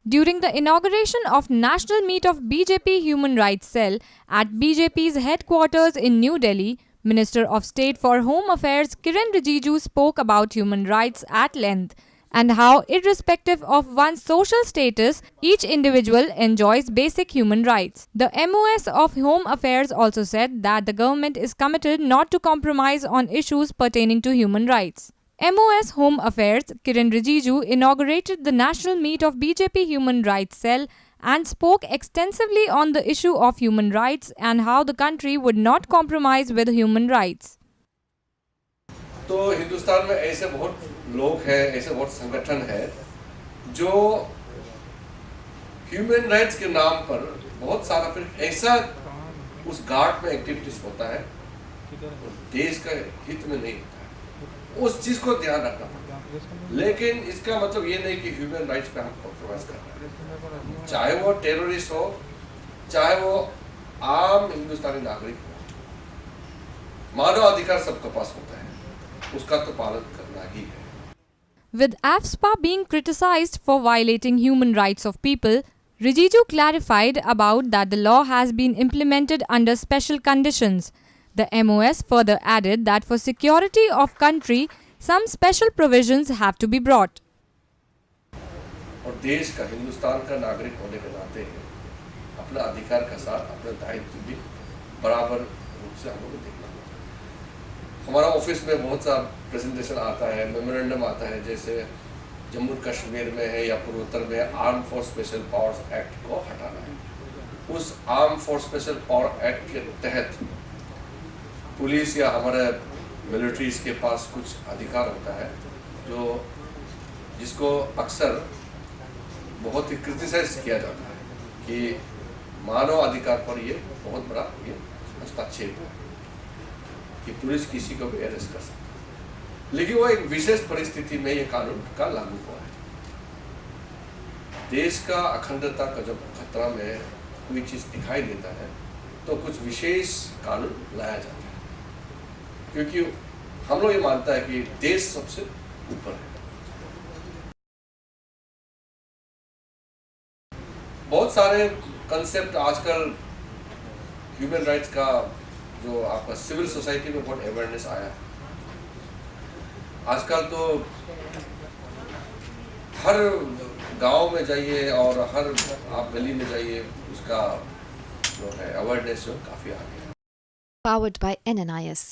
During the inauguration of National Meet of BJP Human Rights Cell at BJP's headquarters in New Delhi, Minister of State for Home Affairs Kiren Rijiju spoke about human rights at length and how, irrespective of one's social status, each individual enjoys basic human rights. The MOS of Home Affairs also said that the government is committed not to compromise on issues pertaining to human rights. MOS Home Affairs Kiren Rijiju inaugurated the national meet of BJP Human Rights Cell and spoke extensively on the issue of human rights and how the country would not compromise with human rights. तो हिंदुस्तान में ऐसे बहुत लोग हैं, ऐसे बहुत संगठन है जो ह्यूमन राइट्स के नाम पर बहुत सारा फिर ऐसा उस गार्ड में एक्टिविटीज होता है देश का हित में नहीं होता है, उस चीज को ध्यान रखना पड़ता है। लेकिन इसका मतलब ये नहीं कि ह्यूमन राइट्स पे हम कॉम्प्रोमाइज कर रहे हैं, चाहे वो टेररिस्ट हो, चाहे वो आम हिंदुस्तानी नागरिक हो, मानव अधिकार सबके पास होता है, उसका तो पालन करना ही है। With AFSPA being criticized for violating human rights of people, Rijiju clarified about that the law has been implemented under special conditions. The MOS further added that for security of country, some special provisions have to be brought. और देश का, हिंदुस्तान का नागरिक होने के नाते अपना अधिकार का साथ अपना दायित्व भी बराबर रूप से हम लोग देखना होता है। हमारा ऑफिस में बहुत सा प्रेजेंटेशन आता है, मेमोरेंडम आता है, जैसे जम्मू कश्मीर में है या पूर्वोत्तर में arm force special powers act को हटाना है। उस arm force special power act के तहत पुलिस या हमारे मिलिट्रीज के पास कुछ अधिकार होता है जो जिसको अक्सर बहुत ही क्रिटिसाइज किया जाता है कि मानव अधिकार पर ये बहुत बड़ा ये हस्तक्षेप है कि पुलिस किसी को भी अरेस्ट कर सकती है। लेकिन वो एक विशेष परिस्थिति में ये कानून का लागू हुआ है। देश का अखंडता का जब खतरा में कोई चीज दिखाई देता है तो कुछ विशेष कानून लाया जाता है, क्योंकि हम लोग ये मानता है कि देश सबसे ऊपर है। बहुत सारे कंसेप्ट आजकल ह्यूमन राइट्स का जो आपका सिविल सोसाइटी में बहुत अवेयरनेस आया है। आजकल तो हर गांव में जाइए और हर आप गली में जाइए, उसका जो है अवेयरनेस जो काफी आ गया। Powered by NNIS.